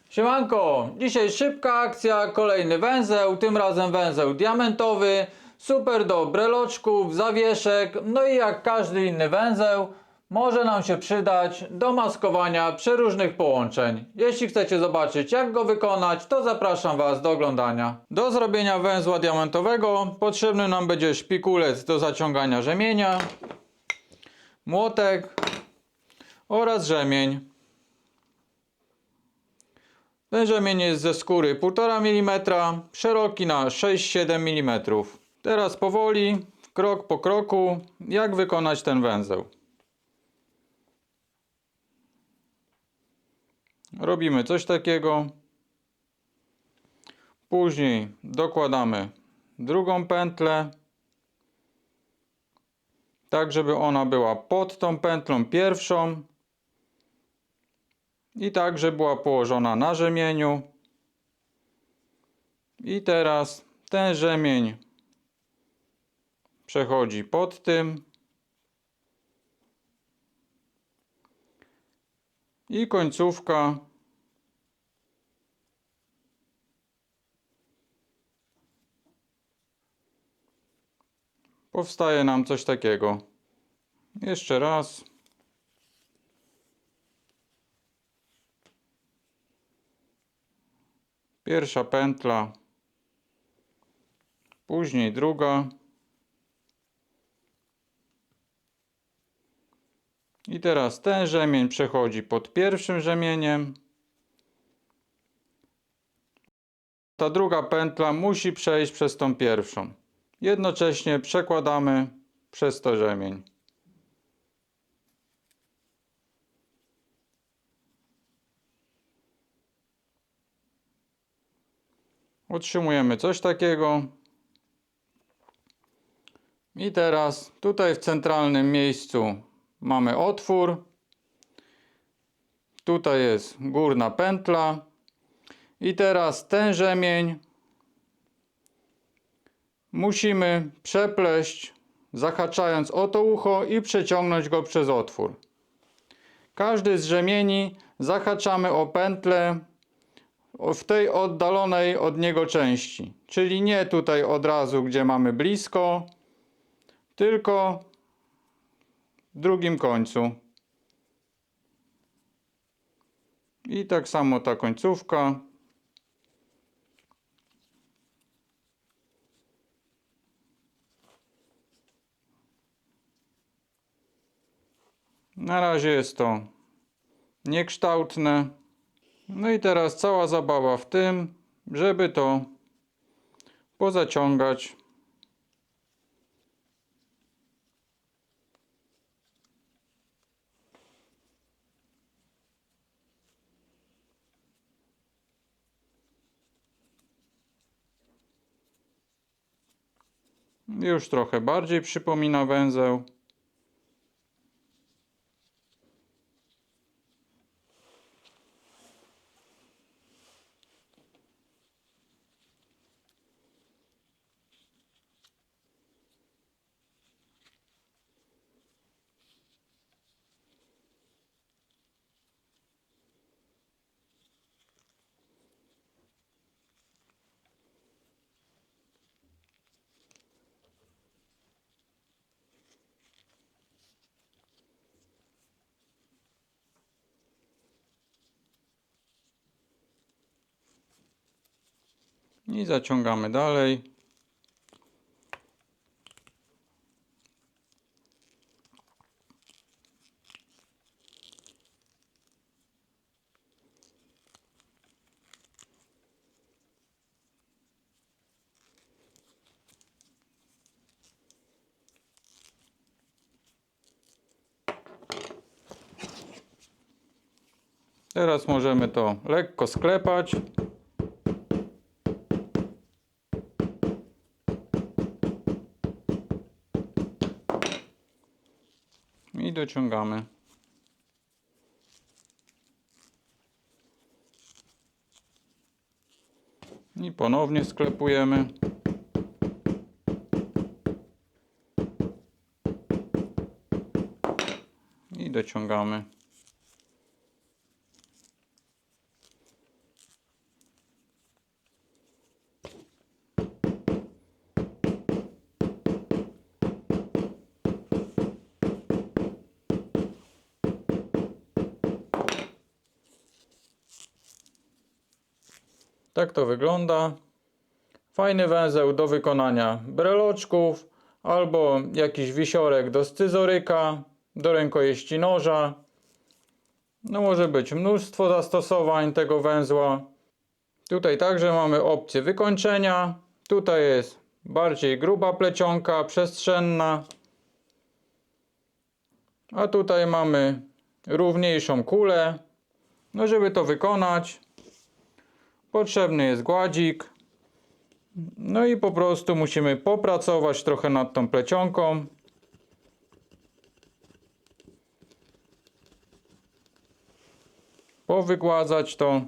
Siemanko, dzisiaj szybka akcja, kolejny węzeł, tym razem węzeł diamentowy, super do breloczków, zawieszek, no i jak każdy inny węzeł, może nam się przydać do maskowania przeróżnych połączeń. Jeśli chcecie zobaczyć jak go wykonać, to zapraszam Was do oglądania. Do zrobienia węzła diamentowego potrzebny nam będzie szpikulec do zaciągania rzemienia, młotek oraz rzemień. Ten rzemień jest ze skóry 1,5 mm, szeroki na 6-7 mm. Teraz powoli, krok po kroku, jak wykonać ten węzeł. Robimy coś takiego. Później dokładamy drugą pętlę, tak żeby ona była pod tą pętlą pierwszą i tak, żeby była położona na rzemieniu. I teraz ten rzemień przechodzi pod tym i końcówka powstaje nam coś takiego. Jeszcze raz. Pierwsza pętla, później druga. I teraz ten rzemień przechodzi pod pierwszym rzemieniem. Ta druga pętla musi przejść przez tą pierwszą. Jednocześnie przekładamy przez to rzemień. Otrzymujemy coś takiego. I teraz tutaj w centralnym miejscu mamy otwór. Tutaj jest górna pętla. I teraz ten rzemień musimy przepleść, zahaczając o to ucho i przeciągnąć go przez otwór. Każdy z rzemieni zahaczamy o pętlę w tej oddalonej od niego części. Czyli nie tutaj od razu, gdzie mamy blisko, tylko w drugim końcu. I tak samo ta końcówka. Na razie jest to niekształtne. No i teraz cała zabawa w tym, żeby to pozaciągać. Już trochę bardziej przypomina węzeł. I zaciągamy dalej. Teraz możemy to lekko sklepać. I dociągamy. I ponownie sklepujemy. I dociągamy. Tak to wygląda. Fajny węzeł do wykonania breloczków albo jakiś wisiorek do scyzoryka, do rękojeści noża. No może być mnóstwo zastosowań tego węzła. Tutaj także mamy opcję wykończenia. Tutaj jest bardziej gruba plecionka, przestrzenna. A tutaj mamy równiejszą kulę. No żeby to wykonać, potrzebny jest gładzik. No i po prostu musimy popracować trochę nad tą plecionką. Powygładzać to.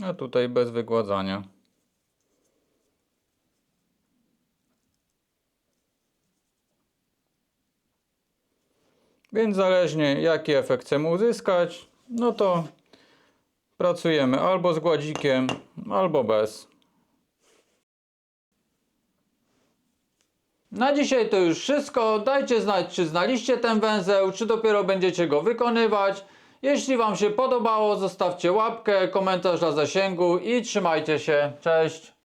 A tutaj bez wygładzania. Więc zależnie jaki efekt chcemy uzyskać, no to pracujemy albo z gładzikiem, albo bez. Na dzisiaj to już wszystko. Dajcie znać, czy znaliście ten węzeł, czy dopiero będziecie go wykonywać. Jeśli Wam się podobało, zostawcie łapkę, komentarz dla zasięgu i trzymajcie się. Cześć!